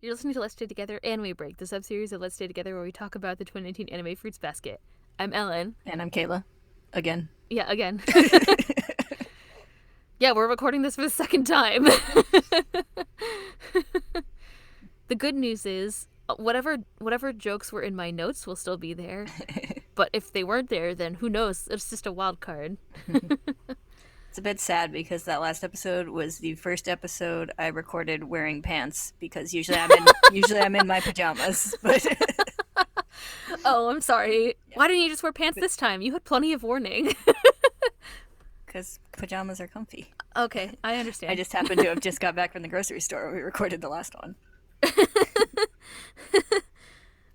You're listening to Let's Stay Together Anime Break, the sub-series of Let's Stay Together where we talk about the 2019 anime Fruits Basket. I'm Ellen. And I'm Kayla. Again. Yeah, again. Yeah, we're recording this for the second time. The good news is, whatever jokes were in my notes will still be there. But if they weren't there, then who knows? It's just a wild card. It's a bit sad because that last episode was the first episode I recorded wearing pants because usually I'm in my pajamas. But Oh, I'm sorry. Yeah. Why didn't you just wear pants this time? You had plenty of warning. Because pajamas are comfy. Okay, I understand. I just happened to have just got back from the grocery store when we recorded the last one.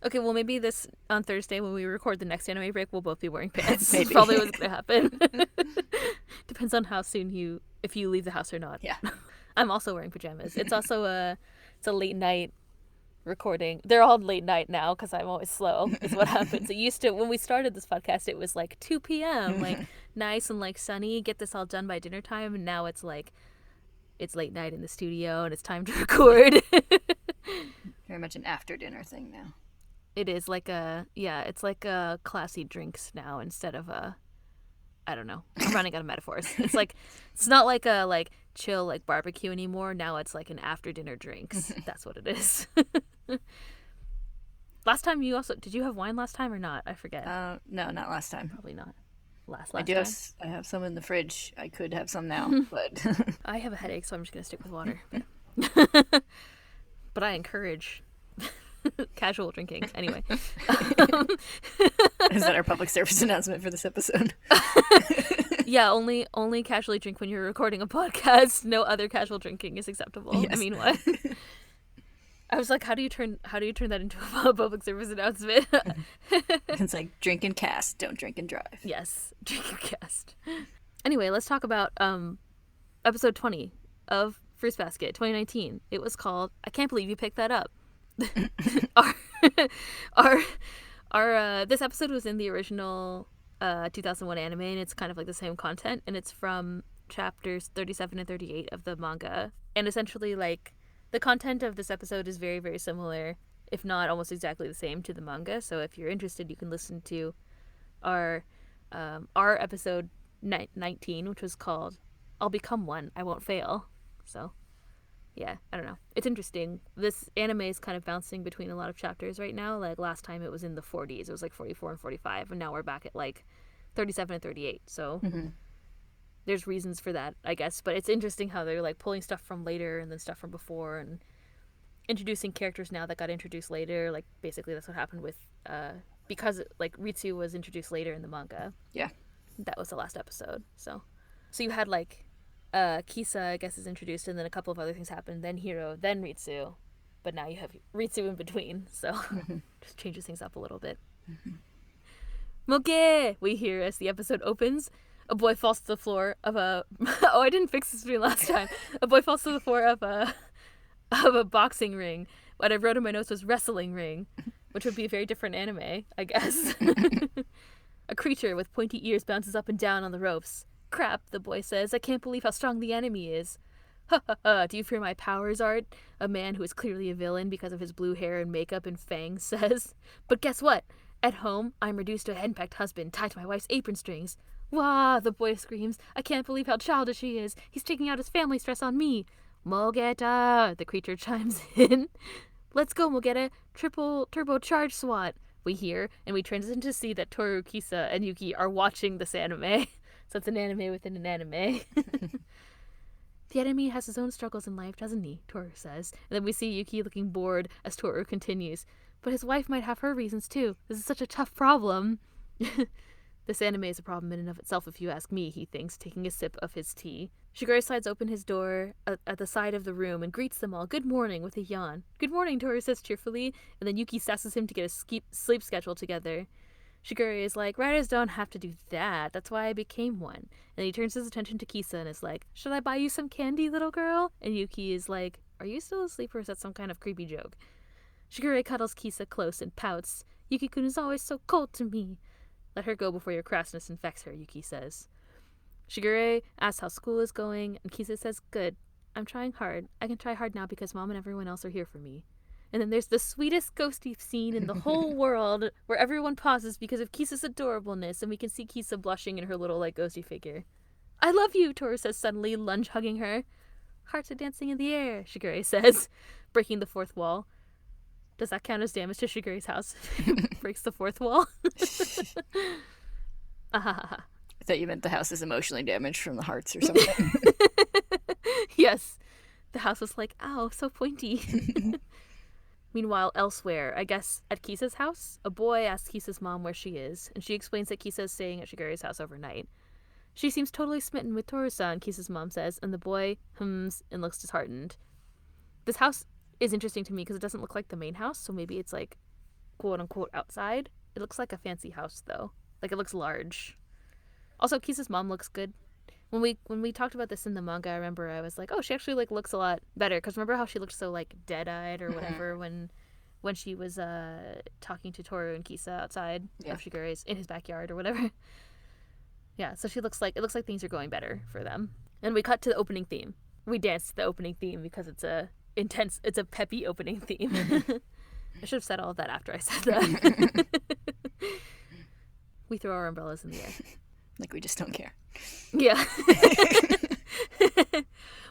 Okay, well, maybe this on Thursday when we record the next anime break, we'll both be wearing pants. That's probably what's going to happen. Depends on how soon if you leave the house or not. Yeah. I'm also wearing pajamas. It's also it's a late night recording. They're all late night now because I'm always slow, is what happens. It used to, when we started this podcast, it was like 2 p.m., like nice and like sunny, get this all done by dinner time, and now it's like, it's late night in the studio and it's time to record. Very much an after dinner thing now. It is like it's like a classy drinks now instead of I don't know. I'm running out of metaphors. It's like, it's not like a like chill like barbecue anymore. Now it's like an after dinner drinks. That's what it is. Last time did you have wine last time or not? I forget. No, not last time. Probably not. Last I do time. I have some in the fridge. I could have some now, but I have a headache, so I'm just gonna stick with water. But I encourage casual drinking. Anyway. Is that our public service announcement for this episode? Yeah, only casually drink when you're recording a podcast. No other casual drinking is acceptable. Yes. I mean, what? I was like, how do you turn that into a public service announcement? It's like drink and cast, don't drink and drive. Yes, drink and cast. Anyway, let's talk about episode 20 of Fruits Basket 2019. It was called I Can't Believe You Picked That Up. Our this episode was in the original 2001 anime, and it's kind of like the same content, and it's from chapters 37 and 38 of the manga. And essentially, like, the content of this episode is very, very similar, if not almost exactly the same, to the manga. So if you're interested, you can listen to our episode 19, which was called I'll Become One, I Won't Fail. So yeah, I don't know. It's interesting. This anime is kind of bouncing between a lot of chapters right now. Like, last time it was in the 40s. It was like 44 and 45. And now we're back at like 37 and 38. So there's reasons for that, I guess. But it's interesting how they're like pulling stuff from later and then stuff from before and introducing characters now that got introduced later. Like, basically that's what happened with, because like Ritsu was introduced later in the manga. Yeah. That was the last episode. So you had like, Kisa, I guess, is introduced, and then a couple of other things happen. Then Hiro, then Ritsu. But now you have Ritsu in between, so just changes things up a little bit. Moge! We hear as the episode opens. A boy falls to the floor of a... Oh, I didn't fix this for you last time. A boy falls to the floor of a boxing ring. What I wrote in my notes was wrestling ring, which would be a very different anime, I guess. A creature with pointy ears bounces up and down on the ropes. Crap, the boy says. I can't believe how strong the enemy is. Ha ha ha, do you fear my powers, Art? A man who is clearly a villain because of his blue hair and makeup and fangs says. But guess what? At home, I'm reduced to a henpecked husband tied to my wife's apron strings. Wah, the boy screams. I can't believe how childish he is. He's taking out his family stress on me. Mogeta, the creature chimes in. Let's go, Mogeta. Triple turbo charge SWAT, we hear, and we transition to see that Toru, Kisa, and Yuki are watching this anime. So it's an anime within an anime. The enemy has his own struggles in life, doesn't he? Toru says. And then we see Yuki looking bored as Toru continues. But his wife might have her reasons too. This is such a tough problem. This anime is a problem in and of itself, if you ask me, he thinks, taking a sip of his tea. Shigure slides open his door at the side of the room and greets them all. Good morning, with a yawn. Good morning, Toru says cheerfully. And then Yuki sasses him to get a sleep schedule together. Shigure is like, writers don't have to do that. That's why I became one. And he turns his attention to Kisa and is like, should I buy you some candy, little girl? And Yuki is like, are you still asleep or is that some kind of creepy joke? Shigure cuddles Kisa close and pouts. Yuki-kun is always so cold to me. Let her go before your crassness infects her, Yuki says. Shigure asks how school is going, and Kisa says, good. I'm trying hard. I can try hard now because Mom and everyone else are here for me. And then there's the sweetest ghosty scene in the whole world where everyone pauses because of Kisa's adorableness, and we can see Kisa blushing in her little, like, ghosty figure. I love you, Toru says suddenly, lunge hugging her. Hearts are dancing in the air, Shigure says, breaking the fourth wall. Does that count as damage to Shigure's house? Breaks the fourth wall? I thought you meant the house is emotionally damaged from the hearts or something. Yes. The house was like, ow, so pointy. Meanwhile, elsewhere, I guess at Kisa's house, a boy asks Kisa's mom where she is, and she explains that Kisa is staying at Shigure's house overnight. She seems totally smitten with Toru-san, Kisa's mom says, and the boy hums and looks disheartened. This house is interesting to me because it doesn't look like the main house, so maybe it's like, quote-unquote, outside. It looks like a fancy house, though. Like, it looks large. Also, Kisa's mom looks good. When we talked about this in the manga, I remember I was like, oh, she actually, like, looks a lot better. Because remember how she looked so, like, dead-eyed or whatever when she was talking to Toru and Kisa outside of Shigure's, in his backyard or whatever. Yeah, so it looks like things are going better for them. And we cut to the opening theme. We danced to the opening theme because it's a peppy opening theme. I should have said all of that after I said that. We throw our umbrellas in the air. Like we just don't care. Yeah.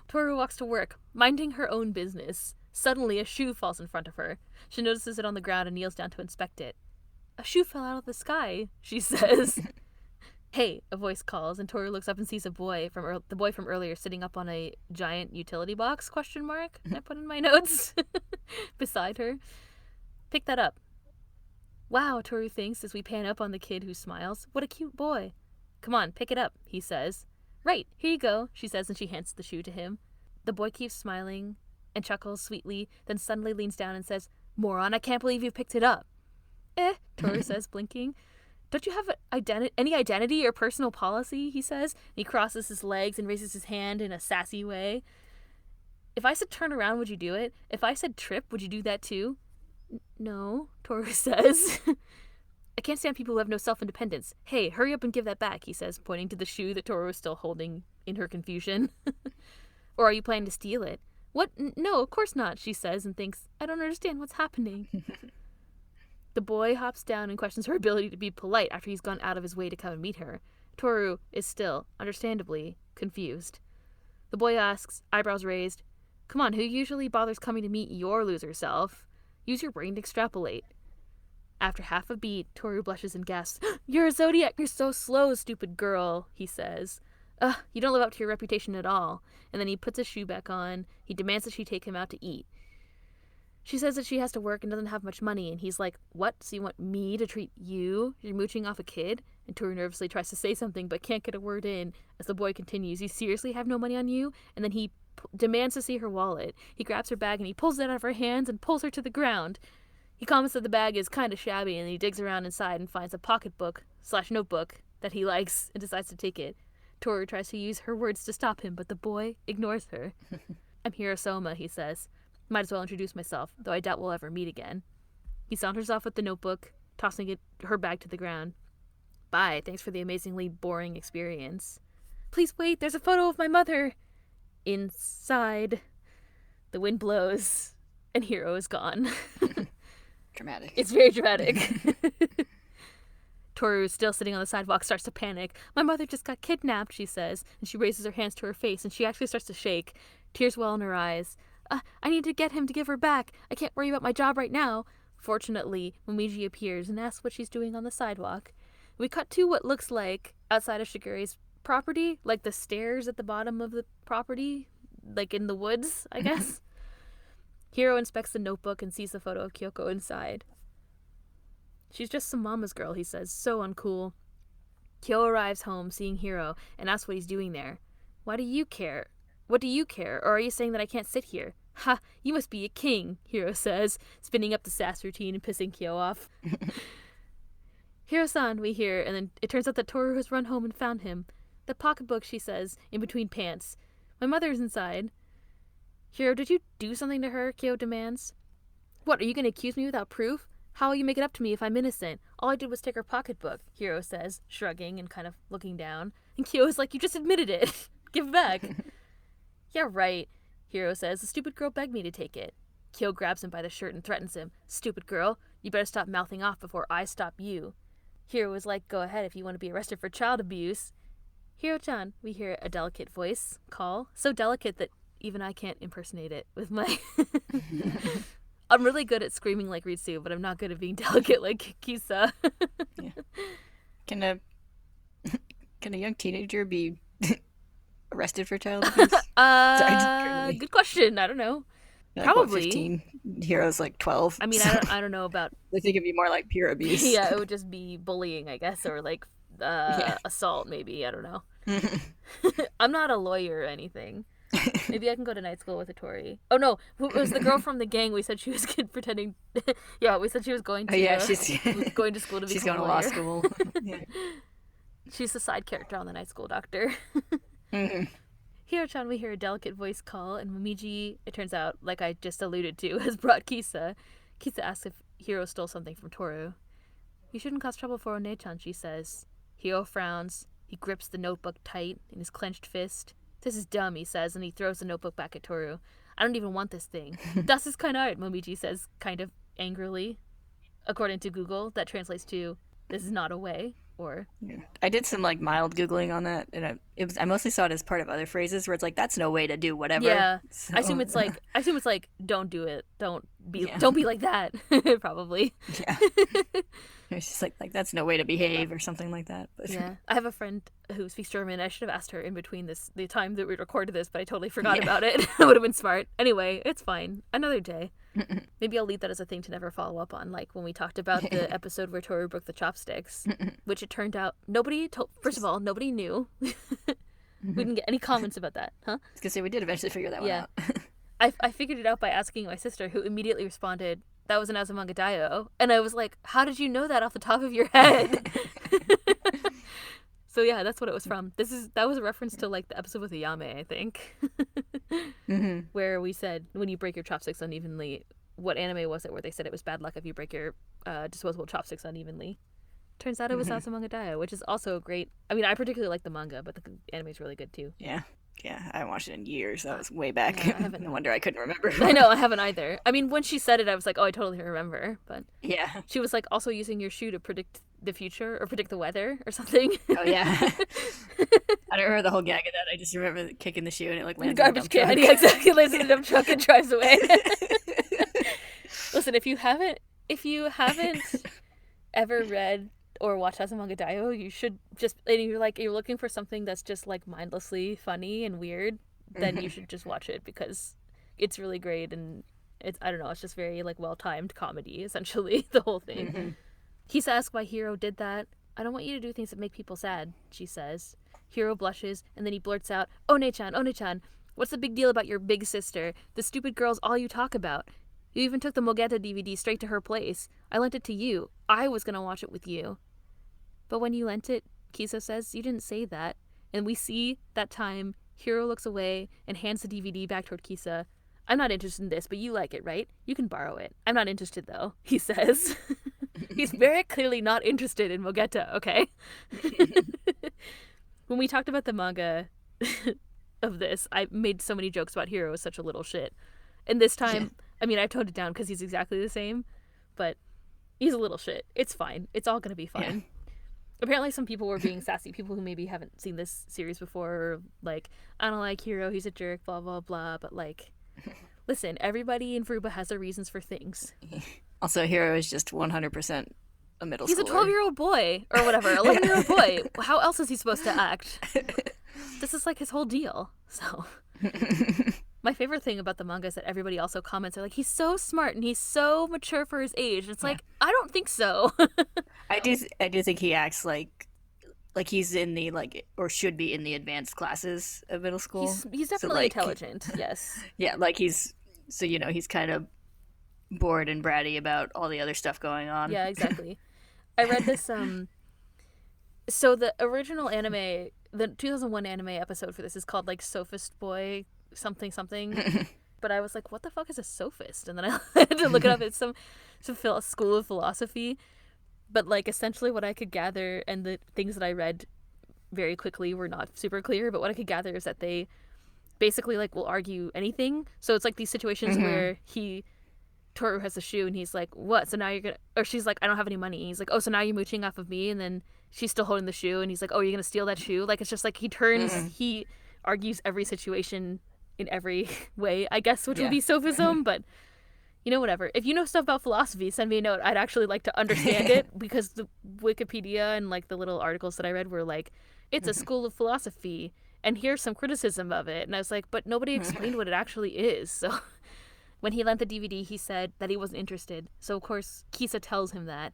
Toru walks to work, minding her own business. Suddenly, a shoe falls in front of her. She notices it on the ground and kneels down to inspect it. A shoe fell out of the sky, she says. Hey, a voice calls, and Toru looks up and sees the boy from earlier sitting up on a giant utility box, ? I put in my notes, beside her. Pick that up. Wow, Toru thinks as we pan up on the kid who smiles. What a cute boy. Come on, pick it up, he says. Right, here you go, she says, and she hands the shoe to him. The boy keeps smiling and chuckles sweetly, then suddenly leans down and says, Moron, I can't believe you picked it up. Toru says, blinking. Don't you have any identity or personal policy, he says. And he crosses his legs and raises his hand in a sassy way. If I said turn around, would you do it? If I said trip, would you do that too? No, Toru says. I can't stand people who have no self-independence. Hey, hurry up and give that back, he says, pointing to the shoe that Toru is still holding in her confusion. Or are you planning to steal it? What? No, of course not, she says, and thinks, I don't understand what's happening. The boy hops down and questions her ability to be polite after he's gone out of his way to come and meet her. Toru is still, understandably, confused. The boy asks, eyebrows raised, Come on, who usually bothers coming to meet your loser self? Use your brain to extrapolate. After half a beat, Toru blushes and gasps, You're a Zodiac, you're so slow, stupid girl, he says. You don't live up to your reputation at all. And then he puts his shoe back on. He demands that she take him out to eat. She says that she has to work and doesn't have much money, and he's like, What? So you want me to treat you? You're mooching off a kid? And Toru nervously tries to say something, but can't get a word in. As the boy continues, You seriously have no money on you? And then he demands to see her wallet. He grabs her bag and he pulls it out of her hands and pulls her to the ground. He comments that the bag is kind of shabby, and he digs around inside and finds a pocketbook/notebook that he likes and decides to take it. Toru tries to use her words to stop him, but the boy ignores her. I'm Hiro Sohma, he says. Might as well introduce myself, though I doubt we'll ever meet again. He saunters off with the notebook, tossing her bag to the ground. Bye, thanks for the amazingly boring experience. Please wait, there's a photo of my mother. Inside. The wind blows, and Hiro is gone. Dramatic. It's very dramatic. Toru, still sitting on the sidewalk, starts to panic. My mother just got kidnapped, she says, and she raises her hands to her face, and she actually starts to shake. Tears well in her eyes. I need to get him to give her back. I can't worry about my job right now. Fortunately, Momiji appears and asks what she's doing on the sidewalk. We cut to what looks like outside of Shigure's property, like the stairs at the bottom of the property, like in the woods, I guess. Hiro inspects the notebook and sees the photo of Kyoko inside. She's just some mama's girl, he says, so uncool. Kyo arrives home, seeing Hiro, and asks what he's doing there. Why do you care? What do you care? Or are you saying that I can't sit here? Ha, you must be a king, Hiro says, spinning up the sass routine and pissing Kyo off. Hiro-san, we hear, and then it turns out that Toru has run home and found him. The pocketbook, she says, in between pants. My mother's inside. Hiro, did you do something to her? Kyo demands. What, are you going to accuse me without proof? How will you make it up to me if I'm innocent? All I did was take her pocketbook, Hiro says, shrugging and kind of looking down. And Kyo is like, you just admitted it. Give it back. Yeah, right, Hiro says. The stupid girl begged me to take it. Kyo grabs him by the shirt and threatens him. Stupid girl, you better stop mouthing off before I stop you. Hiro was like, go ahead if you want to be arrested for child abuse. Hiro-chan, we hear a delicate voice call. So delicate that even I can't impersonate it with my... I'm really good at screaming like Ritsu, but I'm not good at being delicate like Kisa. Yeah. Can a young teenager be arrested for child abuse? Sorry, good question. I don't know. like, Probably. What, 15? Hero's like 12. I mean, so I don't know about... I think it'd be more like pure abuse. Yeah, it would just be bullying, I guess, or like assault, maybe. I don't know. I'm not a lawyer or anything. Maybe I can go to night school with a Tori. Oh no, it was the girl from the gang. We said she was pretending. Yeah, we said she was going to. She's going to school to become she's going to a law lawyer. school. Yeah. She's the side character on the night school doctor. Hiro-chan, we hear a delicate voice call, and Momiji, it turns out, like I just alluded to, has brought Kisa. Kisa asks if Hiro stole something from Toru. You shouldn't cause trouble for One-chan, she says. Hiro frowns. He grips the notebook tight in his clenched fist. This is dumb, he says, and he throws the notebook back at Toru. I don't even want this thing. Das ist kein Art, Momiji says, kind of angrily. According to Google, that translates to, this is not a way, or... Yeah. I did some like mild Googling on that, and I mostly saw it as part of other phrases where it's like, that's no way to do whatever. Yeah, so... I assume it's like, don't do it, don't be like that, probably. Yeah. It's just like that's no way to behave or something like that. But yeah, I have a friend who speaks German. I should have asked her in between the time that we recorded this, but I totally forgot about it. It would have been smart. Anyway, it's fine. Another day. Maybe I'll leave that as a thing to never follow up on, like when we talked about the episode where Toru broke the chopsticks, which it turned out nobody told. First of all, nobody knew. We didn't get any comments about that, huh? I was gonna say we did eventually figure that one out. I figured it out by asking my sister, who immediately responded, that was an Azumanga Daioh. And I was like, how did you know that off the top of your head? So yeah, that's what it was from. That was a reference to like the episode with Ayame, I think. Where we said, when you break your chopsticks unevenly, what anime was it where they said it was bad luck if you break your disposable chopsticks unevenly? Turns out it was Azumanga Daioh, which is also great. I mean, I particularly like the manga, but the anime is really good too. Yeah, I haven't watched it in years. That was way back. Yeah, I haven't. No wonder I couldn't remember. I know, I haven't either. I mean, when she said it, I was like, oh, I totally remember. But yeah, she was like also using your shoe to predict the future or predict the weather or something. Oh yeah. I don't remember the whole gag of that. I just remember kicking the shoe and it like lands garbage in the dump can. truck. Yeah, exactly. Lands in the dump truck and drives away. Listen, if you haven't ever read or watched Azumanga Daioh, you should just, and you're looking for something that's just like mindlessly funny and weird, then you should just watch it because it's really great, and it's, I don't know, it's just very like well-timed comedy, essentially, the whole thing. Kisa asks why Hiro did that. I don't want you to do things that make people sad, she says. Hiro blushes, and then he blurts out, One-chan, what's the big deal about your big sister? The stupid girl's all you talk about. You even took the Mogeta DVD straight to her place. I lent it to you. I was gonna watch it with you. But when you lent it, Kisa says, you didn't say that. And we see that time Hiro looks away and hands the DVD back toward Kisa. I'm not interested in this, but you like it, right? You can borrow it. I'm not interested, though, he says. He's very clearly not interested in Mogeta, okay? When we talked about the manga of this, I made so many jokes about Hiro as such a little shit. And this time, I mean, I toned it down because he's exactly the same, but he's a little shit. It's fine. It's all going to be fine. Yeah. Apparently some people were being sassy, people who maybe haven't seen this series before, or like, I don't like Hiro, he's a jerk, blah, blah, blah, but like, listen, everybody in Furuba has their reasons for things. Also, Hiro is just 100% a middle schooler. He's a 12-year-old boy, or whatever, 11-year-old boy. How else is he supposed to act? This is like his whole deal, so... My favorite thing about the manga is that everybody also comments are like, he's so smart and he's so mature for his age. It's like, I don't think so. I do think he acts like he's in the like, or should be in the advanced classes of middle school. He's definitely intelligent. Yes. Yeah, like he's kind of bored and bratty about all the other stuff going on. Yeah, exactly. I read this so the original anime, the 2001 anime episode for this is called like Sophist Boy something, but I was like, what the fuck is a sophist? And then I had to look it up. It's some school of philosophy, but like essentially what I could gather, and the things that I read very quickly were not super clear, but what I could gather is that they basically like will argue anything. So it's like these situations where he Toru has the shoe, and he's like, what? So now you're gonna... Or she's like, I don't have any money. And he's like, oh, so now you're mooching off of me? And then she's still holding the shoe, and he's like, oh, you're gonna steal that shoe? Like, it's just like he argues every situation in every way, I guess, which would be sophism, but... whatever. If you know stuff about philosophy, send me a note. I'd actually like to understand it, because the Wikipedia and, like, the little articles that I read were like, it's a school of philosophy, and here's some criticism of it. And I was like, but nobody explained what it actually is. So when he lent the DVD, he said that he wasn't interested. So, of course, Kisa tells him that.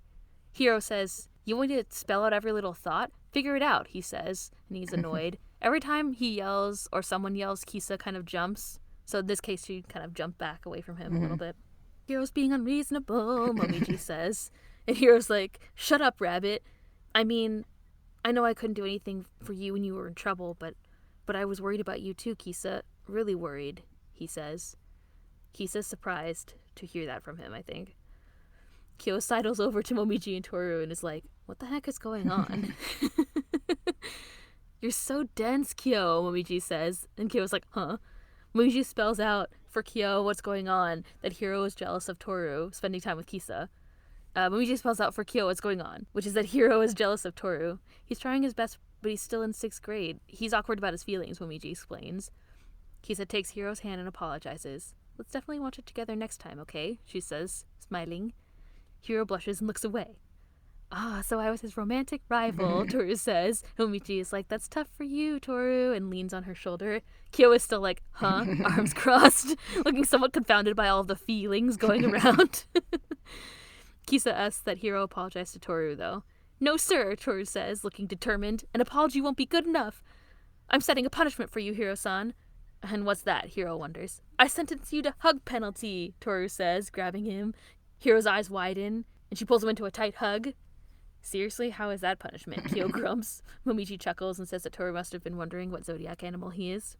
Hiro says, you want me to spell out every little thought? Figure it out, he says, and he's annoyed. Every time he yells or someone yells, Kisa kind of jumps. So in this case, she kind of jumped back away from him a little bit. Hiro's being unreasonable, Momiji says. And Hiro's like, shut up, Rabbit. I mean, I know I couldn't do anything for you when you were in trouble, but I was worried about you too, Kisa. Really worried, he says. Kisa's surprised to hear that from him, I think. Kyo sidles over to Momiji and Toru and is like, what the heck is going on? You're so dense, Kyo, Momiji says. And Kyo's like, huh? Momiji spells out for Kyo what's going on, that Hiro is jealous of Toru spending time with Kisa. Momiji spells out for Kyo what's going on, which is that Hiro is jealous of Toru. He's trying his best, but he's still in 6th grade. He's awkward about his feelings, Momiji explains. Kisa takes Hiro's hand and apologizes. Let's definitely watch it together next time, okay? She says, smiling. Hiro blushes and looks away. Ah, so I was his romantic rival, Toru says. Momiji is like, that's tough for you, Toru, and leans on her shoulder. Kyo is still like, huh? Arms crossed, looking somewhat confounded by all of the feelings going around. Kisa asks that Hiro apologize to Toru, though. No, sir, Toru says, looking determined. An apology won't be good enough. I'm setting a punishment for you, Hiro-san. And what's that? Hiro wonders. I sentence you to hug penalty, Toru says, grabbing him. Hiro's eyes widen, and she pulls him into a tight hug. Seriously, how is that punishment? Kyo grumps. Momiji chuckles and says that Toru must have been wondering what zodiac animal he is.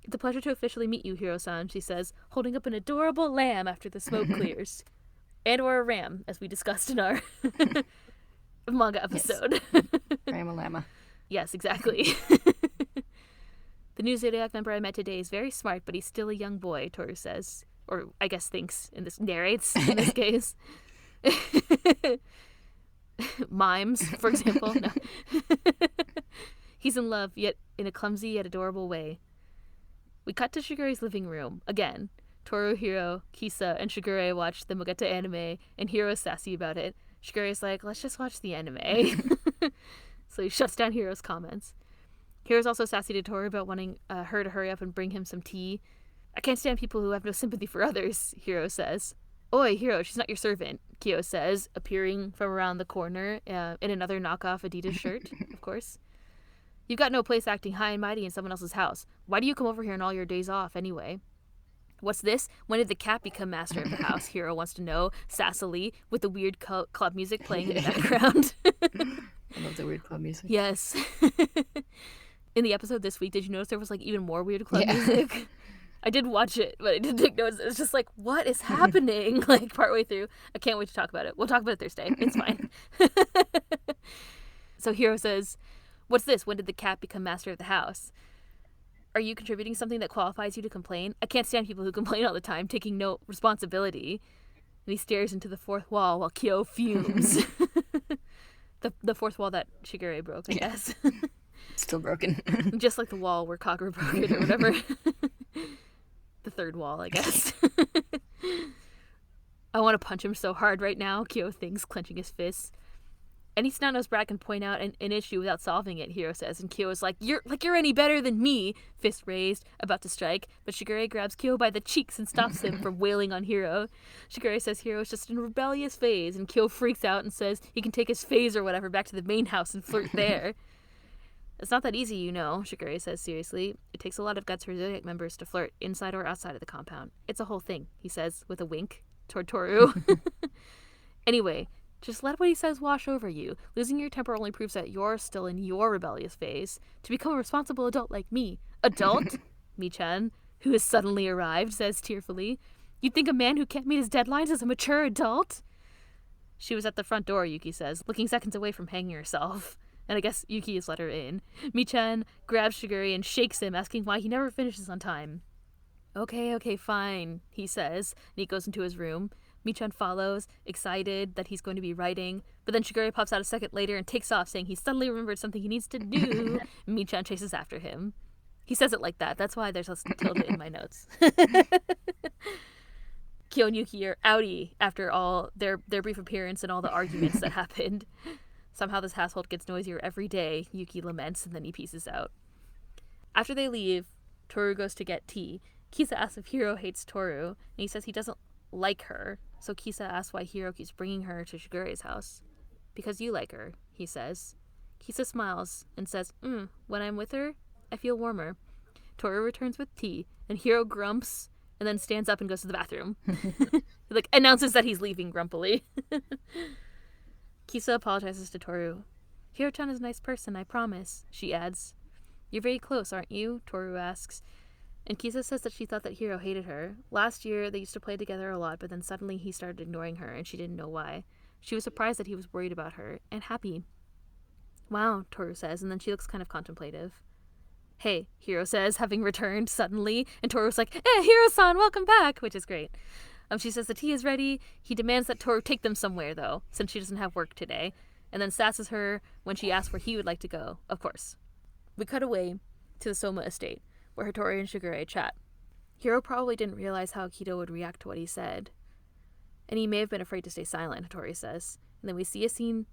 It's a pleasure to officially meet you, Hiro-san, she says, holding up an adorable lamb after the smoke clears. And or a ram, as we discussed in our manga episode. Yes. Ram-a-llama. Yes, exactly. The new zodiac member I met today is very smart, but he's still a young boy, Toru says. Or I guess thinks, narrates in this case. Mimes, for example. No. He's in love, yet in a clumsy yet adorable way. We cut to Shigure's living room. Again, Toru, Hiro, Kisa, and Shigure watch the Mogeta anime, and Hiro is sassy about it. Shigure's like, let's just watch the anime. So he shuts down Hiro's comments. Hiro's also sassy to Toru about wanting her to hurry up and bring him some tea. I can't stand people who have no sympathy for others, Hiro says. Oi, Hiro, she's not your servant, Kyo says, appearing from around the corner in another knockoff Adidas shirt, of course. You've got no place acting high and mighty in someone else's house. Why do you come over here on all your days off, anyway? What's this? When did the cat become master of the house? Hiro wants to know, sassily, with the weird club music playing in the background. I love the weird club music. Yes. In the episode this week, did you notice there was, like, even more weird club music? I did watch it, but I didn't take notes. It's just like, what is happening? Like, partway through. I can't wait to talk about it. We'll talk about it Thursday. It's fine. So Hiro says, what's this? When did the cat become master of the house? Are you contributing something that qualifies you to complain? I can't stand people who complain all the time, taking no responsibility. And he stares into the fourth wall while Kyo fumes. The fourth wall that Shigure broke, I guess. Still broken. Just like the wall where Kagura broke it or whatever. The third wall, I guess. I want to punch him so hard right now, Kyo thinks, clenching his fists. Any snot-nosed brat can point out an issue without solving it, Hiro says, and Kyo is like, you're any better than me, fist raised, about to strike, but Shigure grabs Kyo by the cheeks and stops him from wailing on Hiro. Shigure says Hiro is just in a rebellious phase, and Kyo freaks out and says he can take his phase or whatever back to the main house and flirt there. It's not that easy, you know, Shigure says seriously. It takes a lot of guts for Zodiac members to flirt inside or outside of the compound. It's a whole thing, he says with a wink toward Toru. Anyway, just let what he says wash over you. Losing your temper only proves that you're still in your rebellious phase. To become a responsible adult like me. Adult? Mi-chan, who has suddenly arrived, says tearfully. You'd think a man who can't meet his deadlines is a mature adult? She was at the front door, Yuki says, looking seconds away from hanging herself. And I guess Yuki has let her in. Mi-chan grabs Shigure and shakes him, asking why he never finishes on time. Okay, fine, he says, and he goes into his room. Michan follows, excited that he's going to be writing, but then Shigure pops out a second later and takes off, saying he suddenly remembered something he needs to do. Michan chases after him. He says it like that. That's why there's a tilde in my notes. Kyo and Yuki are outie after all their brief appearance and all the arguments that happened. Somehow this household gets noisier every day, Yuki laments, and then he pieces out. After they leave, Toru goes to get tea. Kisa asks if Hiro hates Toru, and he says he doesn't like her, so Kisa asks why Hiro keeps bringing her to Shigure's house. Because you like her, he says. Kisa smiles and says, when I'm with her, I feel warmer. Toru returns with tea, and Hiro grumps and then stands up and goes to the bathroom. He announces that he's leaving grumpily. Kisa apologizes to Toru. Hiro-chan is a nice person, I promise, she adds. You're very close, aren't you? Toru asks. And Kisa says that she thought that Hiro hated her. Last year, they used to play together a lot, but then suddenly he started ignoring her, and she didn't know why. She was surprised that he was worried about her, and happy. Wow, Toru says, and then she looks kind of contemplative. Hey, Hiro says, having returned suddenly, and Toru's like, hey, Hiro-san, welcome back, which is great. She says the tea is ready. He demands that Toru take them somewhere, though, since she doesn't have work today, and then sasses her when she asks where he would like to go, of course. We cut away to the Sohma estate, where Hattori and Shigure chat. Hiro probably didn't realize how Akito would react to what he said, and he may have been afraid to stay silent, Hattori says. And then we see a scene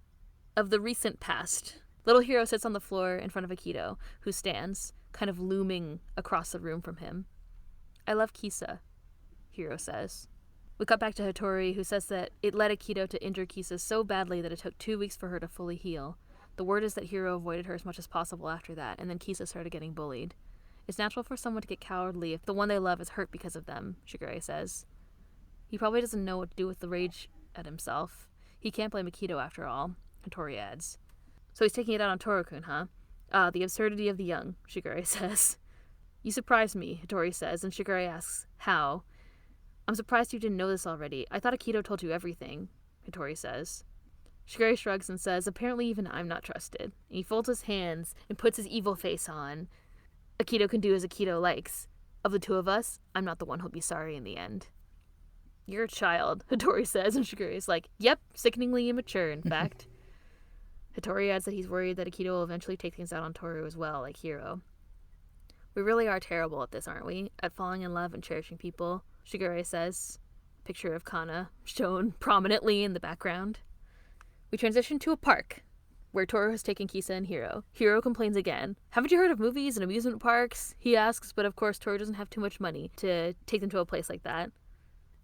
of the recent past. Little Hiro sits on the floor in front of Akito, who stands, kind of looming across the room from him. I love Kisa, Hiro says. We cut back to Hattori, who says that it led Akito to injure Kisa so badly that it took 2 weeks for her to fully heal. The word is that Hiro avoided her as much as possible after that, and then Kisa started getting bullied. It's natural for someone to get cowardly if the one they love is hurt because of them, Shigure says. He probably doesn't know what to do with the rage at himself. He can't blame Akito after all, Hattori adds. So he's taking it out on Toru-kun, huh? The absurdity of the young, Shigure says. You surprised me, Hattori says, and Shigure asks, how? I'm surprised you didn't know this already. I thought Akito told you everything, Hattori says. Shigure shrugs and says, apparently even I'm not trusted. And he folds his hands and puts his evil face on. Akito can do as Akito likes. Of the two of us, I'm not the one who'll be sorry in the end. You're a child, Hattori says, and Shigure is like, yep, sickeningly immature, in fact. Hattori adds that he's worried that Akito will eventually take things out on Toru as well, like Hiro. We really are terrible at this, aren't we? At falling in love and cherishing people, Shigure says. Picture of Kana shown prominently in the background. We transition to a park, where Toru has taken Kisa and Hiro. Hiro complains again. Haven't you heard of movies and amusement parks? He asks, but of course Toru doesn't have too much money to take them to a place like that.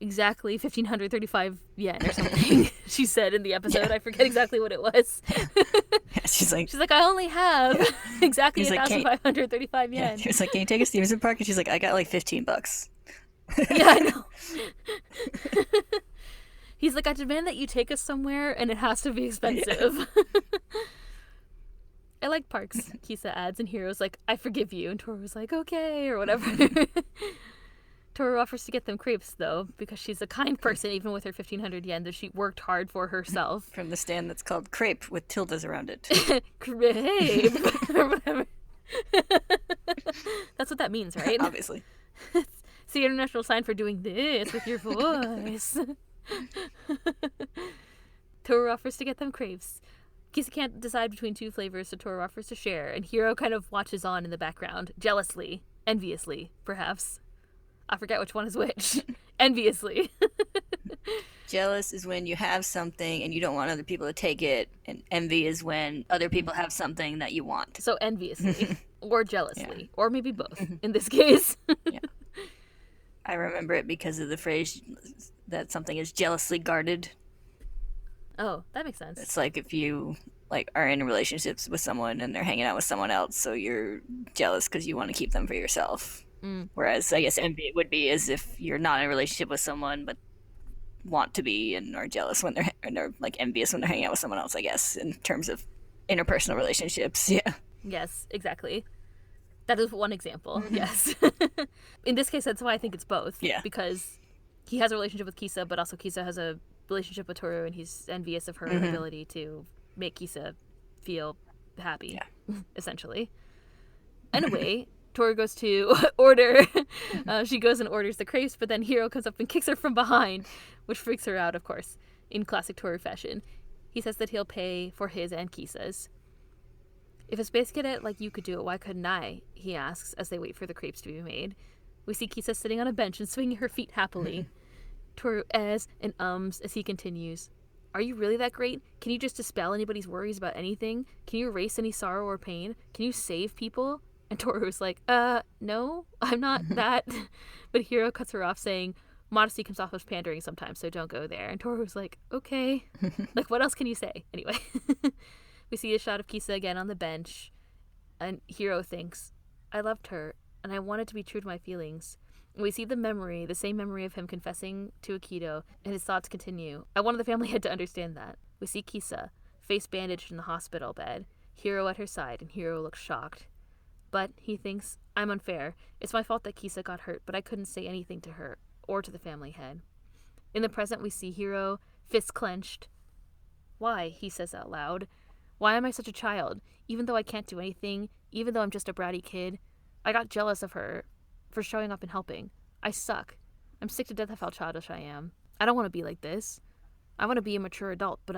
Exactly 1,535 yen or something, she said in the episode. Yeah. I forget exactly what it was. Yeah, she's like, I only have exactly 1,535 yen. Yeah, she was like, can you take us to the amusement park? And she's like, I got like $15. Yeah, I know. He's like, I demand that you take us somewhere, and it has to be expensive. Yeah. I like parks, Kisa adds, and Hiro's like, I forgive you. And Toru's like, okay, or whatever. Toru offers to get them crepes, though, because she's a kind person, even with her 1,500 yen that she worked hard for herself. From the stand that's called crepe with tildes around it. Crepe, or whatever. That's what that means, right? Obviously. It's the international sign for doing this with your voice. Toru offers to get them crepes. Kisa can't decide between two flavors, so Toru offers to share, and Hiro kind of watches on in the background, jealously, enviously, perhaps. I forget which one is which. Enviously. Jealous is when you have something and you don't want other people to take it, and envy is when other people have something that you want. So enviously, or jealously, or maybe both, in this case. Yeah. I remember it because of the phrase that something is jealously guarded. Oh, that makes sense. It's like if you are in relationships with someone and they're hanging out with someone else, so you're jealous because you want to keep them for yourself. Whereas I guess envy would be as if you're not in a relationship with someone but want to be and are jealous when they're envious when they're hanging out with someone else, I guess, in terms of interpersonal relationships. Yeah. Yes, exactly. That is one example. Yes. In this case, that's why I think it's both. Yeah. Because he has a relationship with Kisa, but also Kisa has a relationship with Toru, and he's envious of her ability to make Kisa feel happy, essentially. Anyway, Toru goes to order. She goes and orders the crepes, but then Hiro comes up and kicks her from behind, which freaks her out, of course, in classic Toru fashion. He says that he'll pay for his and Kisa's. If a space cadet like you could do it, why couldn't I? He asks as they wait for the crepes to be made. We see Kisa sitting on a bench and swinging her feet happily. Toru ehs and ums as he continues. Are you really that great? Can you just dispel anybody's worries about anything? Can you erase any sorrow or pain? Can you save people? And Toru's like, no, I'm not that. But Hiro cuts her off saying, modesty comes off as pandering sometimes, so don't go there. And Toru's like, okay. Like, what else can you say? Anyway. We see a shot of Kisa again on the bench. And Hiro thinks, I loved her, and I wanted to be true to my feelings. And we see the same memory of him confessing to Akito, and his thoughts continue. I wanted the family head to understand that. We see Kisa, face bandaged in the hospital bed, Hiro at her side, and Hiro looks shocked. But, he thinks, I'm unfair. It's my fault that Kisa got hurt, but I couldn't say anything to her, or to the family head. In the present, we see Hiro, fists clenched. Why? He says out loud. Why am I such a child? Even though I can't do anything, even though I'm just a bratty kid, I got jealous of her for showing up and helping. I suck. I'm sick to death of how childish I am. I don't want to be like this. I want to be a mature adult, but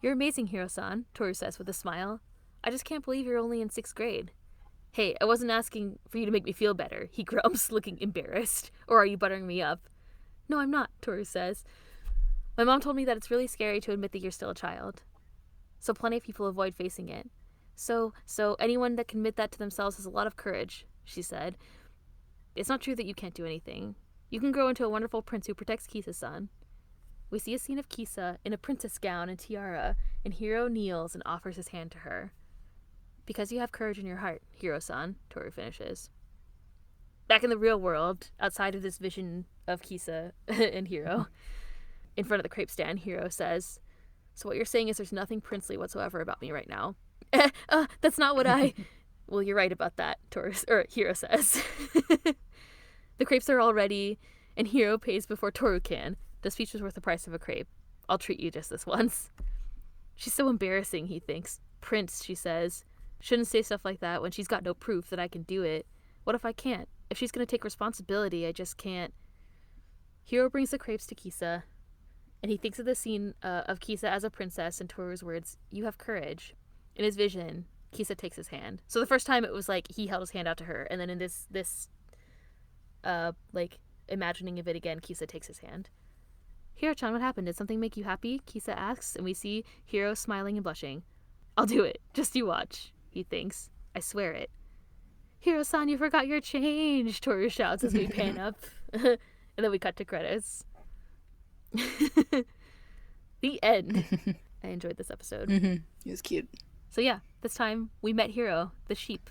You're amazing, Hiro-san, Toru says with a smile. I just can't believe you're only in 6th grade. Hey, I wasn't asking for you to make me feel better, he grumps, looking embarrassed. Or are you buttering me up? No, I'm not, Toru says. My mom told me that it's really scary to admit that you're still a child. So plenty of people avoid facing it. So anyone that can admit that to themselves has a lot of courage, she said. It's not true that you can't do anything. You can grow into a wonderful prince who protects Kisa-san. We see a scene of Kisa in a princess gown and tiara, and Hiro kneels and offers his hand to her. Because you have courage in your heart, Hiro-san, Toru finishes. Back in the real world, outside of this vision of Kisa and Hiro, in front of the crepe stand, Hiro says, so what you're saying is there's nothing princely whatsoever about me right now. That's not what I... Well, you're right about that, Hiro says. The crepes are all ready, and Hiro pays before Toru can. The speech was worth the price of a crepe. I'll treat you just this once. She's so embarrassing, he thinks. Prince, she says. Shouldn't say stuff like that when she's got no proof that I can do it. What if I can't? If she's going to take responsibility, I just can't. Hiro brings the crepes to Kisa, and he thinks of the scene of Kisa as a princess and Toru's words, you have courage. In his vision, Kisa takes his hand. So the first time it was like he held his hand out to her, and then in this imagining of it again, Kisa takes his hand. Hiro-chan, what happened? Did something make you happy? Kisa asks, and we see Hiro smiling and blushing. I'll do it. Just you watch, he thinks. I swear it. Hiro-san, you forgot your change, Toru shouts as we pan up. And then we cut to credits. The end. I enjoyed this episode. Mm-hmm. It was cute. So yeah, this time we met Hiro, the sheep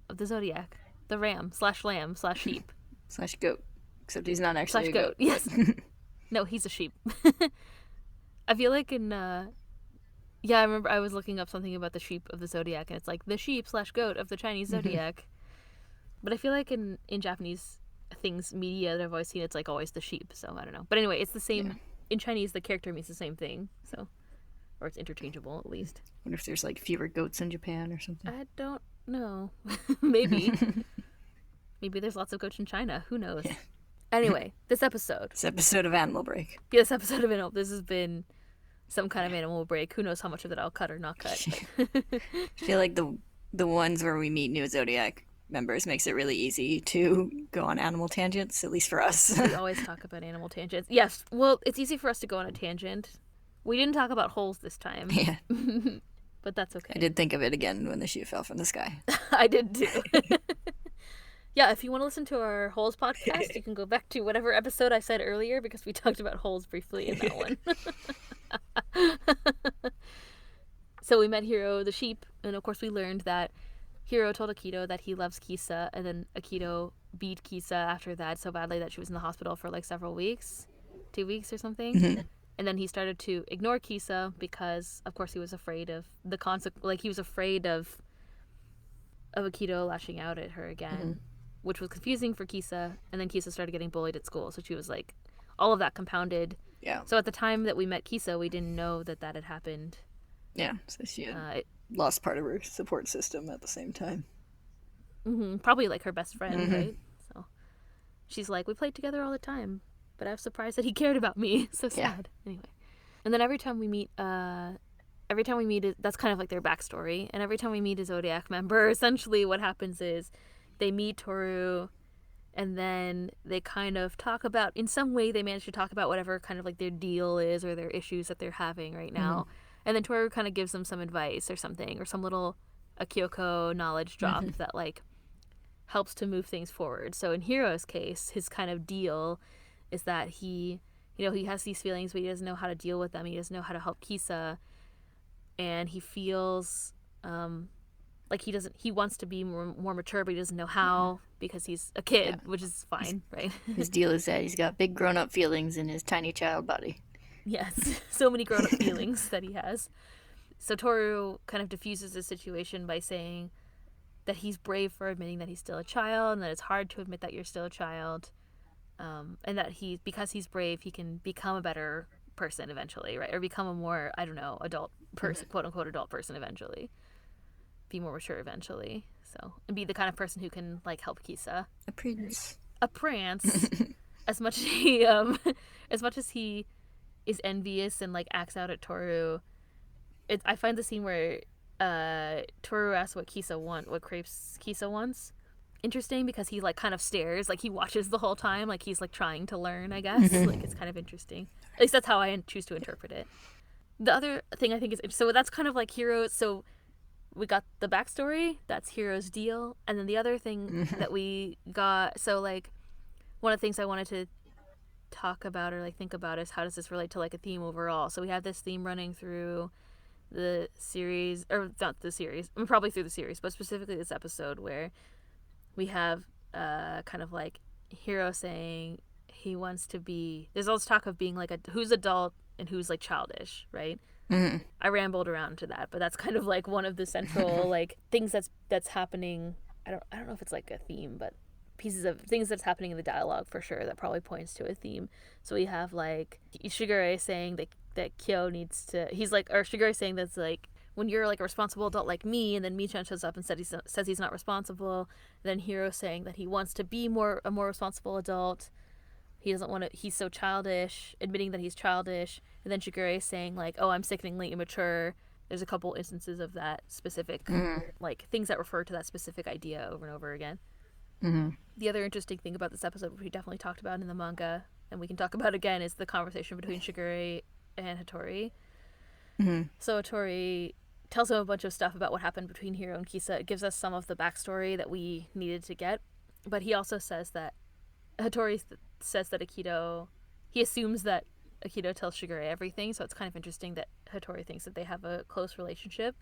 of the zodiac. The ram/lamb/sheep. /goat. Except he's not actually a goat. Yes. No, he's a sheep. I feel like in I remember I was looking up something about the sheep of the zodiac, and it's like the sheep/goat of the Chinese zodiac. But I feel like in Japanese things, media that I've always seen, it's like always the sheep, so I don't know. But anyway, it's the same. Yeah. In Chinese, the character means the same thing, so. Or it's interchangeable, at least. I wonder if there's like fewer goats in Japan or something. I don't know. Maybe. Maybe there's lots of goats in China. Who knows? Yeah. Anyway, this episode. This episode of Animal Break. Yeah, this episode of Animal. This has been some kind of Animal Break. Who knows how much of it I'll cut or not cut. I feel like the ones where we meet new Zodiac members makes it really easy to go on animal tangents, at least for us. We always talk about animal tangents. Yes, well, it's easy for us to go on a tangent. We didn't talk about holes this time. Yeah. But that's okay. I did think of it again when the shoe fell from the sky. I did too. Yeah, if you want to listen to our holes podcast, you can go back to whatever episode I said earlier, because we talked about holes briefly in that one. So we met Hiro, the sheep, and of course we learned that Hiro told Akito that he loves Kisa, and then Akito beat Kisa after that so badly that she was in the hospital for like several weeks, 2 weeks or something. Mm-hmm. And then he started to ignore Kisa because, of course, he was afraid of the he was afraid of Akito lashing out at her again, mm-hmm. which was confusing for Kisa. And then Kisa started getting bullied at school, so she was like, all of that compounded. Yeah. So at the time that we met Kisa, we didn't know that had happened. Yeah, so she had lost part of her support system at the same time. Probably like her best friend, Mm-hmm. right? So she's like, we played together all the time, but I was surprised that he cared about me. So Yeah. sad. Anyway, and then every time we meet, that's kind of like their backstory. And every time we meet a Zodiac member, essentially what happens is they meet Toru, and then they kind of talk about, in some way, they manage to talk about whatever kind of like their deal is or their issues that they're having right Mm-hmm. now. And then Toru kind of gives them some advice or something, or some little a Kyoko knowledge drop Mm-hmm. that like helps to move things forward. So in Hiro's case, his kind of deal is that he has these feelings, but he doesn't know how to deal with them. He doesn't know how to help Kisa, and he feels like he wants to be more mature, but he doesn't know how because he's a Yeah. kid, which is He's, fine, right? his deal is that he's got big grown up feelings in his tiny child body. Yes, so many grown up feelings that he has. So Toru kind of diffuses the situation by saying that he's brave for admitting that he's still a child, and that it's hard to admit that you're still a child, and that because he's brave, he can become a better person eventually, right? Or become a more, I don't know, adult person, quote unquote adult person eventually. Be more mature eventually. So, and be the kind of person who can like help Kisa. A prince. A prance, as much as he as much as he is envious and like acts out at Toru. I find the scene where Toru asks what crepes Kisa wants, interesting, because he like kind of stares, like he watches the whole time, like he's like trying to learn, I guess. Mm-hmm. Like it's kind of interesting. At least that's how I choose to interpret it. The other thing I think is, so that's kind of like Hiro. So we got the backstory, that's Hiro's deal, and then the other thing Mm-hmm. that we got, so like one of the things I wanted to talk about or like think about is how does this relate to like a theme overall. So we have this theme running through the series, or not the series, I mean, probably through the series, but specifically this episode, where we have kind of like Hiro saying he wants to be, there's all this talk of being like who's adult and who's like childish, right? Mm-hmm. I rambled around to that, but that's kind of like one of the central like things that's happening. I don't know if it's like a theme, but pieces of things that's happening in the dialogue for sure that probably points to a theme. So we have like Ishigure saying that Kyo needs to, he's like, or Shigure saying that's like, when you're like a responsible adult like me, and then Michan shows up and says he's not responsible, then Hiro saying that he wants to be a more responsible adult. He doesn't want to, he's so childish, admitting that he's childish, and then Shigure saying like, oh, I'm sickeningly immature. There's a couple instances of that specific, Mm-hmm. like things that refer to that specific idea over and over again. Mm-hmm. The other interesting thing about this episode, which we definitely talked about in the manga, and we can talk about again, is the conversation between Shigure and Hattori. Mm-hmm. So Hattori tells him a bunch of stuff about what happened between Hiro and Kisa. It gives us some of the backstory that we needed to get, but he also says that Hattori says that he assumes that Akito tells Shigure everything, so it's kind of interesting that Hattori thinks that they have a close relationship.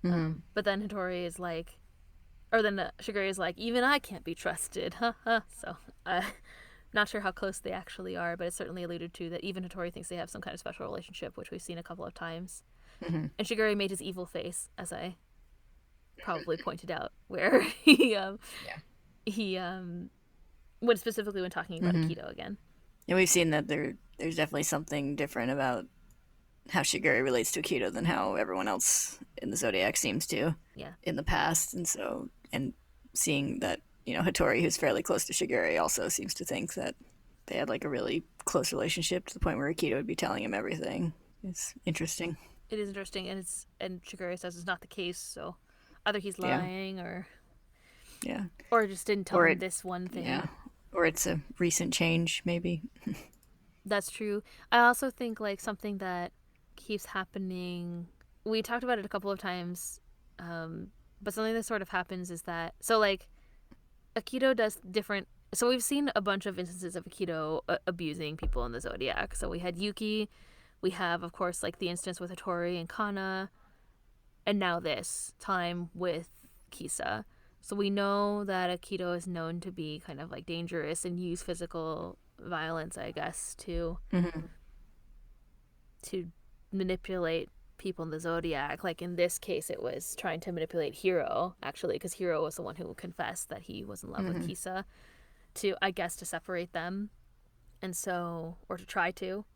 Mm-hmm. But then Hattori is like, or then Shigure is like, even I can't be trusted, huh? So, not sure how close they actually are, but it's certainly alluded to that even Hattori thinks they have some kind of special relationship, which we've seen a couple of times. Mm-hmm. And Shigure made his evil face, as I probably pointed out, where he when specifically when talking about Mm-hmm. Akito again. And we've seen that there's definitely something different about how Shigure relates to Akito than how everyone else in the Zodiac seems to Yeah. in the past. And so, and seeing that, Hattori, who's fairly close to Shigure, also seems to think that they had like a really close relationship to the point where Akito would be telling him everything. It's interesting. It is interesting, and Shigure says it's not the case. So either he's Yeah. lying, Yeah. or just didn't tell Or him it, this one yeah. thing. Or it's a recent change, maybe. That's true. I also think like something that keeps happening. We talked about it a couple of times, but something that sort of happens is that, so like Akito does different. So we've seen a bunch of instances of Akito abusing people in the Zodiac. So we had Yuki, we have of course like the instance with Hattori and Kana, and now this time with Kisa. So we know that Akito is known to be kind of like dangerous and use physical violence, I guess, Mm-hmm. to manipulate people in the Zodiac. Like in this case, it was trying to manipulate Hiro, actually, because Hiro was the one who confessed that he was in love with Mm-hmm. Kisa, to, I guess, to separate them. And so, or to try to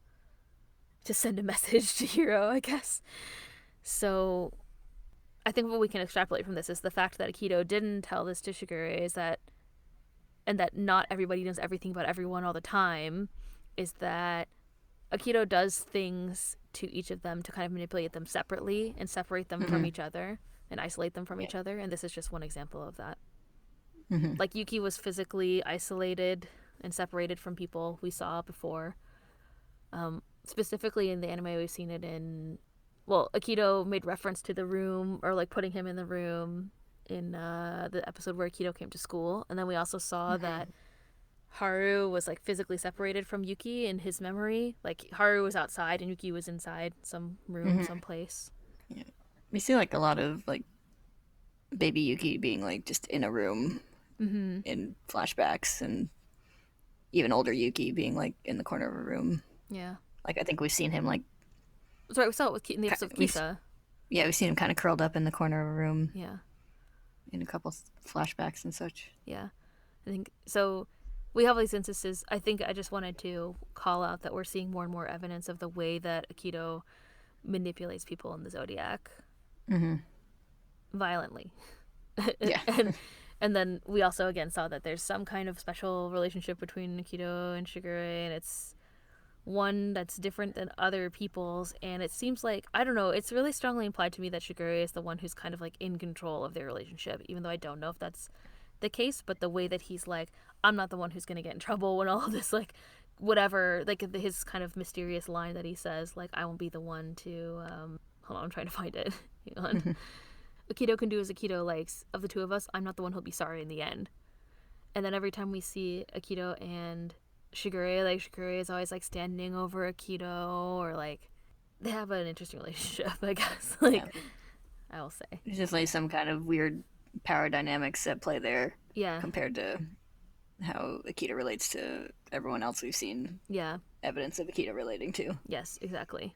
send a message to Hiro, I guess. So I think what we can extrapolate from this is the fact that Akito didn't tell this to Shigure is that, and that not everybody knows everything about everyone all the time, is that Akito does things to each of them to kind of manipulate them separately and separate them from each other and isolate them from each other. And this is just one example of that. Like Yuki was physically isolated and separated from people we saw before. Specifically in the anime, we've seen it in, well, Akito made reference to the room, or like putting him in the room in the episode where Akito came to school. And then we also saw that Haru was like physically separated from Yuki in his memory. Like Haru was outside and Yuki was inside some room, someplace. Yeah. We see like a lot of like baby Yuki being like just in a room in flashbacks, and even older Yuki being like in the corner of a room. Yeah. Like I think we've seen him like. That's right. We saw it with in the episode of Kisa. Yeah, we've seen him kind of curled up in the corner of a room. Yeah. In a couple flashbacks and such. Yeah, I think so. We have these instances. I think I just wanted to call out that we're seeing more and more evidence of the way that Akito manipulates people in the Zodiac violently. Yeah. and then we also again saw that there's some kind of special relationship between Akito and Shigure, and it's one that's different than other people's. And it seems like, I don't know, it's really strongly implied to me that Shigure is the one who's kind of like in control of their relationship, even though I don't know if that's the case. But the way that he's like, I'm not the one who's gonna get in trouble when all of this, like, whatever, like his kind of mysterious line that he says, like, I won't be the one to hold on, I'm trying to find it. Hang on. Akito can do as Akito likes. Of the two of us, I'm not the one who'll be sorry in the end. And then every time we see Akito and Shigure, like, Shigure is always like standing over Akito, or like they have an interesting relationship, I guess. Like, yeah. I will say there's definitely some kind of weird power dynamics at play there. Yeah. Compared to how Akito relates to everyone else we've seen. Yeah. Evidence of Akito relating to. Yes, exactly.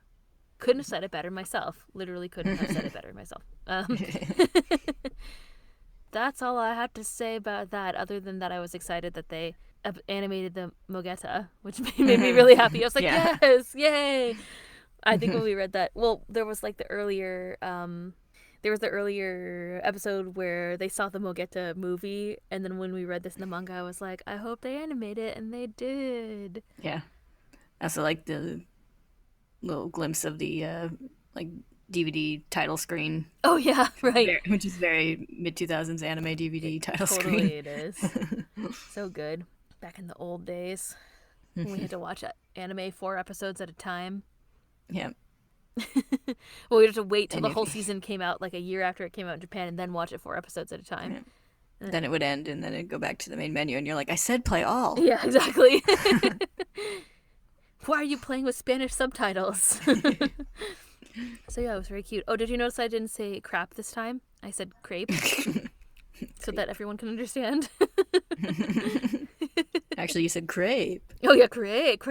Couldn't have said it better myself. Literally couldn't have said it better myself. That's all I had to say about that. Other than that, I was excited that they animated the Mogeta, which made me really happy. I was like, yeah. Yes, yay! I think when we read that, well, there was like the earlier episode where they saw the Mogeta movie, and then when we read this in the manga, I was like, I hope they animate it, and they did. Yeah. I also like the little glimpse of the like DVD title screen. Oh yeah, right. Which is very mid-2000s anime DVD title screen. Totally it is. So good. Back in the old days when we had to watch anime 4 episodes at a time. Yeah. Well, we had to wait till the whole season came out, like a year after it came out in Japan, and then watch it 4 episodes at a time. Yeah. Then it would end, and then it'd go back to the main menu, and you're like, I said play all. Yeah, exactly. Why are you playing with Spanish subtitles? So yeah, it was very cute. Oh, did you notice I didn't say crap this time? I said crepe. So that everyone can understand. Actually, you said crepe. Oh yeah, crepes.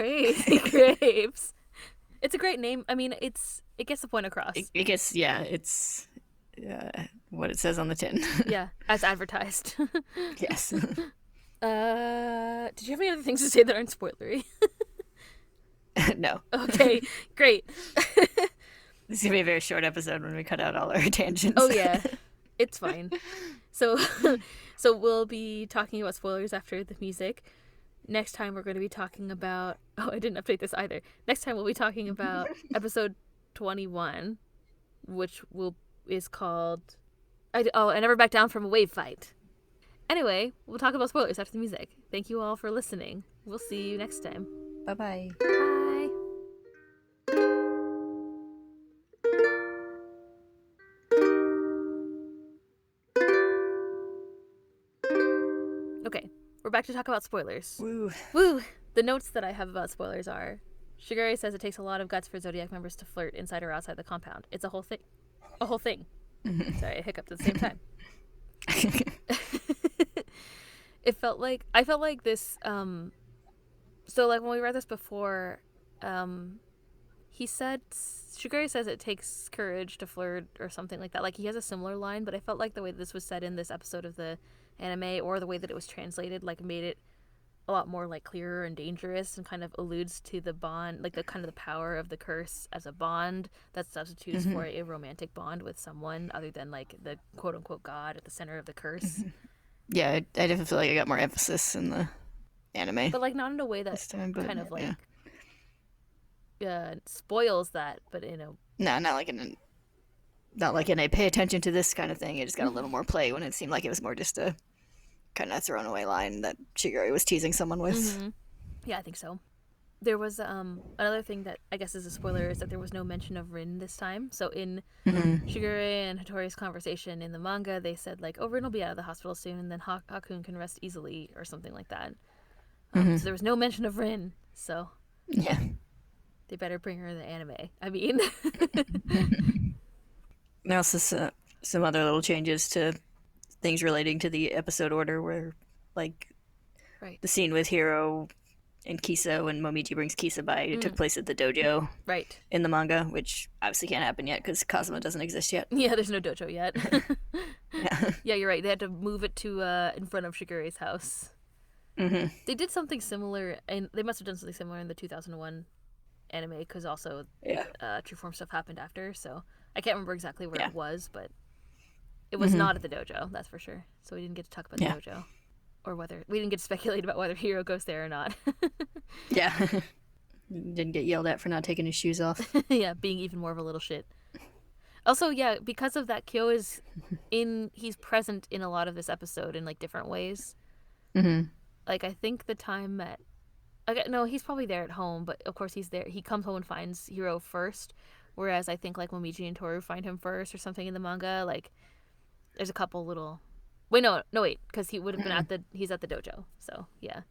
It's a great name. I mean, it gets the point across. It gets, yeah, it's what it says on the tin. Yeah, as advertised. Yes. Did you have any other things to say that aren't spoilery? No. Okay, great. This is going to be a very short episode when we cut out all our tangents. Oh yeah, it's fine. So we'll be talking about spoilers after the music. Next time we're going to be talking about... Oh, I didn't update this either. Next time we'll be talking about episode 21, which is called... I Never Back Down from a Wave Fight. Anyway, we'll talk about spoilers after the music. Thank you all for listening. We'll see you next time. Bye-bye. Bye. Okay, we're back to talk about spoilers. Woo. Woo! The notes that I have about spoilers are... Shigure says it takes a lot of guts for Zodiac members to flirt inside or outside the compound. It's a whole thing. A whole thing. Sorry, I hiccuped at the same time. I felt like this, so like when we read this before, Shigure says it takes courage to flirt or something like that. Like he has a similar line, but I felt like the way this was said in this episode of the anime, or the way that it was translated, like made it a lot more like clearer and dangerous, and kind of alludes to the bond, like the kind of the power of the curse as a bond that substitutes for a romantic bond with someone other than like the quote unquote god at the center of the curse. Yeah, I definitely feel like I got more emphasis in the anime But like not in a way that this time, but kind of yeah. like spoils that, but in a No, not like in a pay attention to this kind of thing. It just got a little more play when it seemed like it was more just a kind of thrown away line that Shigure was teasing someone with. yeah, I think so. There was another thing that I guess is a spoiler is that there was no mention of Rin this time. So in Shigure and Hattori's conversation in the manga, they said like, "Oh, Rin will be out of the hospital soon, and then Hakun can rest easily," or something like that. So there was no mention of Rin. So Yeah. they better bring her in the anime. I mean, There also some other little changes to things relating to the episode order, where like right, the scene with Hiro and Kisa when Momiji brings Kisa by, it took place at the dojo right. in the manga, which obviously can't happen yet because Kazuma doesn't exist yet. Yeah, there's no dojo yet. Yeah. Yeah, you're right. They had to move it to in front of Shigure's house. They did something similar, and they must have done something similar in the 2001 anime because also Yeah. True Form stuff happened after. So I can't remember exactly where Yeah. it was, but it was not at the dojo. That's for sure. So we didn't get to talk about the Yeah. dojo, or whether we didn't get to speculate about whether Hiro goes there or not. Yeah. Didn't get yelled at for not taking his shoes off. Yeah, being even more of a little shit. Also, yeah, because of that, Kyo is he's present in a lot of this episode in like different ways. Like I think the time that no, he's probably there at home, but of course he's there. He comes home and finds Hiro first, whereas I think like Momiji and Toru find him first or something in the manga. Like there's a couple little wait, because he would have been he's at the dojo. So yeah,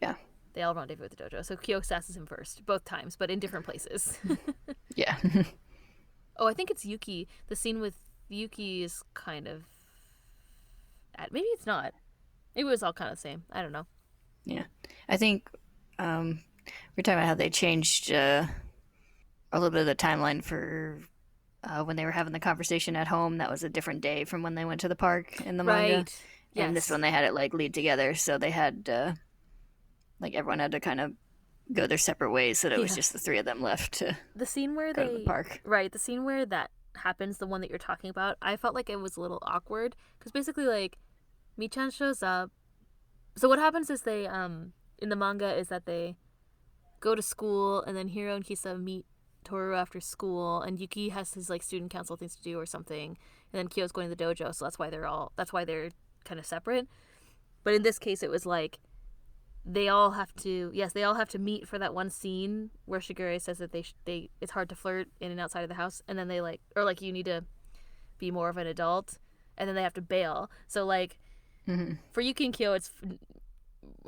Yeah. they all rendezvous at the dojo. So Kyo sasses him first both times, but in different places. Yeah. Oh, I think it's Yuki. The scene with Yuki is kind of maybe it's not. Maybe it was all kind of the same. I don't know. Yeah. I think we're talking about how they changed a little bit of the timeline for when they were having the conversation at home. That was a different day from when they went to the park in the manga. Right. And this one they had it like lead together, so they had like everyone had to kind of go their separate ways, so that it was just the three of them left to The scene where go to the park. Right, the scene where that happens, the one that you're talking about, I felt like it was a little awkward because basically like Michan shows up. So what happens is they in the manga is that they go to school and then Hiro and Kisa meet Toru after school, and Yuki has his like student council things to do or something, and then Kyo's going to the dojo, so that's why they're kind of separate. But in this case it was like they all have to meet for that one scene where Shigure says that they it's hard to flirt in and outside of the house, and then they like, or like you need to be more of an adult, and then they have to bail. So like for Yuki and Kyo it's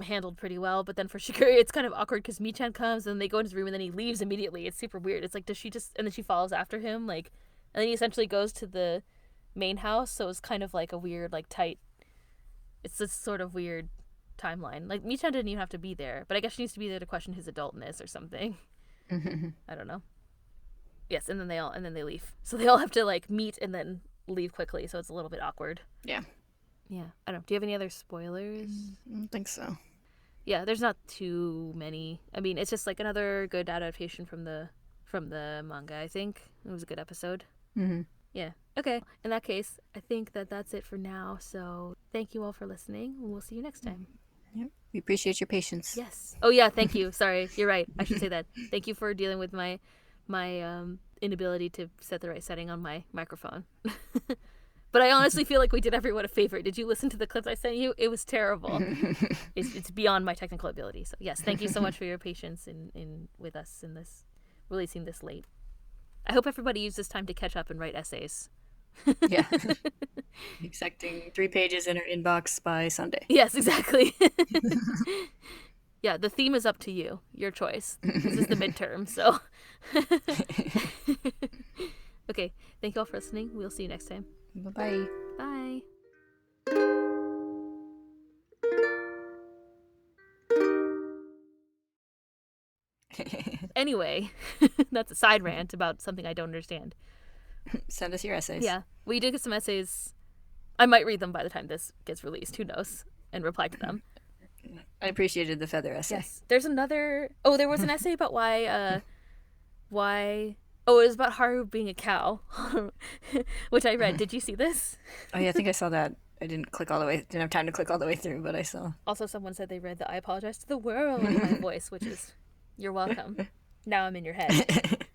handled pretty well, but then for Shigure it's kind of awkward because Michan comes and they go into his room and then he leaves immediately. It's super weird. It's like, does she just, and then she follows after him, like, and then he essentially goes to the main house, so it's kind of like a weird like tight, it's this sort of weird timeline. Like Michan didn't even have to be there, but I guess she needs to be there to question his adultness or something. I don't know. Yes, and then they leave, so they all have to like meet and then leave quickly, so it's a little bit awkward. Yeah. I don't know. Do you have any other spoilers? I don't think so. Yeah, there's not too many. I mean, it's just like another good adaptation from the manga. I think it was a good episode. Yeah. Okay. In that case, I think that's it for now. So thank you all for listening. We'll see you next time. Yep. We appreciate your patience. Yes. Oh yeah. Thank you. Sorry. You're right. I should say that. Thank you for dealing with my inability to set the right setting on my microphone. But I honestly feel like we did everyone a favor. Did you listen to the clips I sent you? It was terrible. It's beyond my technical ability. So yes, thank you so much for your patience in with us in this, releasing this late. I hope everybody used this time to catch up and write essays. Yeah. Expecting 3 pages in our inbox by Sunday. Yes, exactly. Yeah, the theme is up to you. Your choice. This is the midterm, so. Okay, thank you all for listening. We'll see you next time. Bye-bye. Bye. Anyway, that's a side rant about something I don't understand. Send us your essays. Yeah, we did get some essays. I might read them by the time this gets released. Who knows? And reply to them. I appreciated the feather essay. Yes. There's another. Oh, there was an essay about why. Oh, it was about Haru being a cow, which I read. Did you see this? Oh yeah, I think I saw that. I didn't click all the way. Didn't have time to click all the way through, but I saw. Also, someone said they read the "I apologize to the world" in my voice, which is, you're welcome. Now I'm in your head.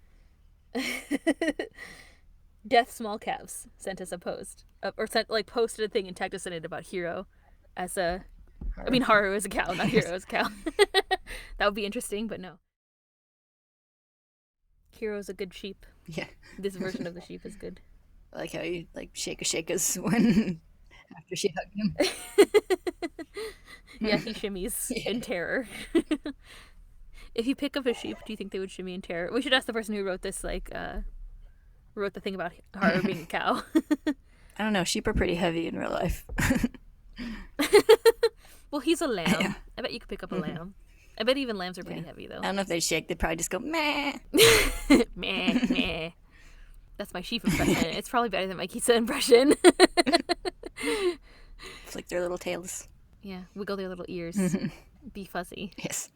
Death Small Calves sent us a post, or sent like posted a thing and tagged us in it about Hiro, as a, I mean Haru as a cow, not Hiro as a cow. That would be interesting, but no. Hiro's a good sheep. Yeah. This version of the sheep is good. I like how you like shake us when after she hugged him. Yeah, he shimmies in terror. If you pick up a sheep, do you think they would shimmy in terror? We should ask the person who wrote this, like, wrote the thing about Haru being a cow. I don't know. Sheep are pretty heavy in real life. Well, he's a lamb. Yeah. I bet you could pick up a lamb. I bet even lambs are pretty heavy, though. I don't know if they'd shake. They'd probably just go meh. Meh, meh. That's my sheep impression. It's probably better than my Kisa impression. Flick their little tails. Yeah, wiggle their little ears. Be fuzzy. Yes.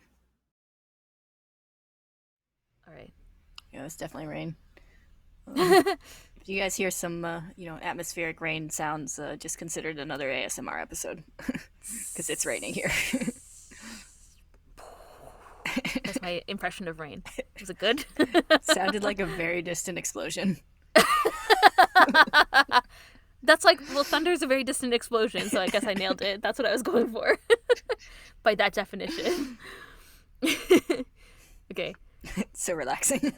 All right. Yeah, it's definitely rain. If you guys hear some, atmospheric rain sounds, just consider it another ASMR episode. Because it's raining here. That's my impression of rain. Was it good? Sounded like a very distant explosion. That's like, well, thunder's a very distant explosion, so I guess I nailed it. That's what I was going for. By that definition. Okay. So relaxing.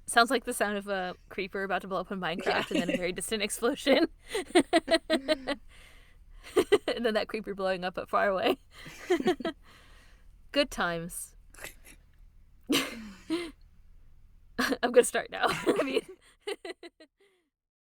Sounds like the sound of a creeper about to blow up in Minecraft, and then a very distant explosion. And then that creeper blowing up far away. Good times. I'm gonna start now. I mean